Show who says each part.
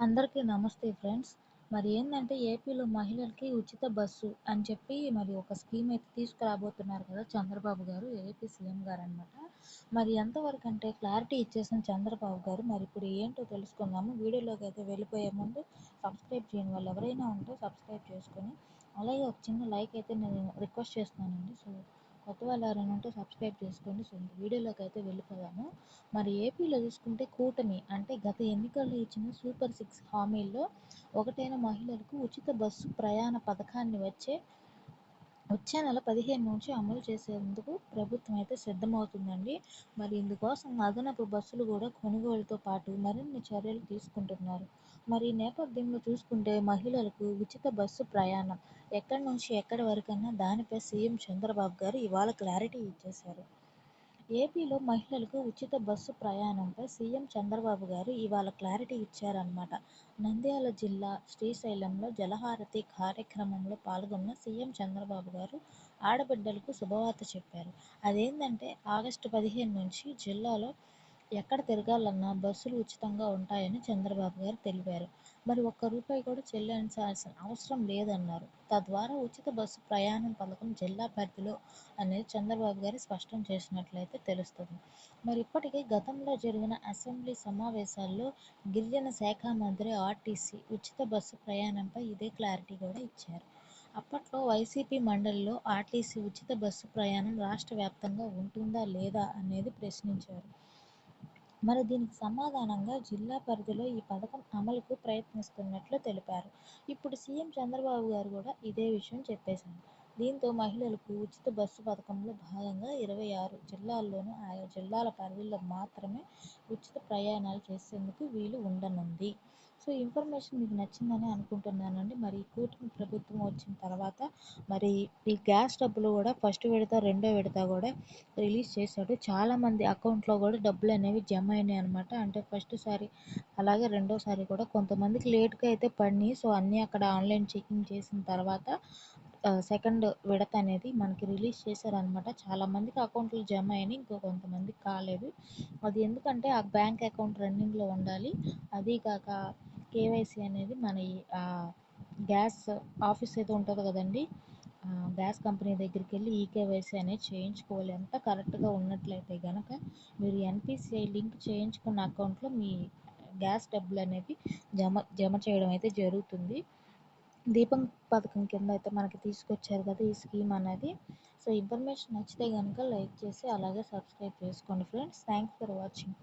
Speaker 1: అందరికీ నమస్తే ఫ్రెండ్స్. మరి ఏందంటే ఏపీలో మహిళలకి ఉచిత బస్సు అని చెప్పి మరి ఒక స్కీమ్ అయితే తీసుకురాబోతున్నారు కదా చంద్రబాబు గారు, ఏపీ సీఎం గారనమాట. మరి ఎంతవరకు అంటే క్లారిటీ ఇచ్చేసిన చంద్రబాబు గారు. మరి ఇప్పుడు ఏంటో తెలుసుకుందాము. వీడియోలోకి అయితే వెళ్ళిపోయే ముందు సబ్స్క్రైబ్ చేయని వాళ్ళు ఎవరైనా ఉంటే సబ్స్క్రైబ్ చేసుకొని, అలాగే ఒక చిన్న లైక్ అయితే నేను రిక్వెస్ట్ చేస్తున్నానండి. సో కొత్త వాళ్ళు ఎవరైనా ఉంటే సబ్స్క్రైబ్ చేసుకోండి. సో వీడియోలోకి అయితే వెళ్ళిపోదాము. మరి ఏపీలో చూసుకుంటే కూటమి అంటే గత ఎన్నికల్లో ఇచ్చిన సూపర్ 6 హామీల్లో ఒకటైన మహిళలకు ఉచిత బస్సు ప్రయాణ పథకాన్ని వచ్చే నెల 15 నుంచి అమలు చేసేందుకు ప్రభుత్వం అయితే సిద్ధమవుతుందండి. మరి ఇందుకోసం అదనపు బస్సులు కూడా కొనుగోలుతో పాటు మరిన్ని చర్యలు తీసుకుంటున్నారు. మరి ఈ నేపథ్యంలో చూసుకుంటే మహిళలకు ఉచిత బస్సు ప్రయాణం ఎక్కడి నుంచి ఎక్కడి వరకన్నా దానిపై సీఎం చంద్రబాబు గారు ఇవాళ క్లారిటీ ఇచ్చేశారు. ఏపీలో మహిళలకు ఉచిత బస్సు ప్రయాణంపై సీఎం చంద్రబాబు గారు ఇవాళ క్లారిటీ ఇచ్చారన్నమాట. నంద్యాల జిల్లా శ్రీశైలంలో జలహారతి కార్యక్రమంలో పాల్గొన్న సీఎం చంద్రబాబు గారు ఆడబిడ్డలకు శుభవార్త చెప్పారు. అదేంటంటే ఆగస్టు 15 నుంచి జిల్లాలో ఎక్కడ తిరగాలన్నా బస్సులు ఉచితంగా ఉంటాయని చంద్రబాబు గారు తెలిపారు. మరి ఒక్క రూపాయి కూడా చెల్లించాల్సిన అవసరం లేదన్నారు. తద్వారా ఉచిత బస్సు ప్రయాణం పథకం జిల్లా పరిధిలో అనేది చంద్రబాబు గారు స్పష్టం చేసినట్లయితే తెలుస్తుంది. మరి ఇప్పటికే గతంలో జరిగిన అసెంబ్లీ సమావేశాల్లో గిరిజన శాఖ మంత్రి ఆర్టీసీ ఉచిత బస్సు ప్రయాణంపై ఇదే క్లారిటీ కూడా ఇచ్చారు. అప్పట్లో వైసీపీ మండలిలో ఆర్టీసీ ఉచిత బస్సు ప్రయాణం రాష్ట్ర వ్యాప్తంగా ఉంటుందా లేదా అనేది ప్రశ్నించారు. మరి దీనికి సమాధానంగా జిల్లా పరిధిలో ఈ పథకం అమలుకు ప్రయత్నిస్తున్నట్లు తెలిపారు. ఇప్పుడు సీఎం చంద్రబాబు గారు కూడా ఇదే విషయం చెప్పేశారు. దీంతో మహిళలకు ఉచిత బస్సు పథకంలో భాగంగా 26 జిల్లాల్లోనూ ఆయా జిల్లాల పరిధిలో మాత్రమే ఉచిత ప్రయాణాలు చేసేందుకు వీలు ఉండనుంది. సో ఇన్ఫర్మేషన్ మీకు నచ్చిందని అనుకుంటున్నానండి. మరి ఈ కూటమి ప్రభుత్వం వచ్చిన తర్వాత మరి ఈ గ్యాస్ డబ్బులు కూడా ఫస్ట్ విడత రెండో విడత కూడా రిలీజ్ చేశాడు. చాలామంది అకౌంట్లో కూడా డబ్బులు అనేవి జమ అయినాయి అనమాట. అంటే ఫస్ట్ సారి అలాగే రెండోసారి కూడా కొంతమందికి లేట్గా అయితే పడినాయి. సో అన్నీ అక్కడ ఆన్లైన్ చెకింగ్ చేసిన తర్వాత సెకండ్ విడత అనేది మనకి రిలీజ్ చేశారనమాట. చాలామందికి అకౌంట్లు జమ అయినాయి, ఇంకో కొంతమందికి కాలేదు. అది ఎందుకంటే ఆ బ్యాంక్ అకౌంట్ రన్నింగ్లో ఉండాలి. అది కాక కేవైసీ అనేది మన గ్యాస్ ఆఫీస్ అయితే ఉంటుంది కదండి, గ్యాస్ కంపెనీ దగ్గరికి వెళ్ళి ఈకేవైసీ అనేది చేయించుకోవాలి. అంతా కరెక్ట్గా ఉన్నట్లయితే కనుక మీరు ఎన్పిసిఐ లింక్ చేయించుకున్న అకౌంట్లో మీ గ్యాస్ డబ్బులు అనేవి జమ చేయడం అయితే జరుగుతుంది. దీపం పథకం కింద అయితే మనకి తీసుకొచ్చారు కదా ఈ స్కీమ్ అనేది. సో ఇన్ఫర్మేషన్ నచ్చితే కనుక లైక్ చేసి అలాగే సబ్స్క్రైబ్ చేసుకోండి ఫ్రెండ్స్. Thanks for watching.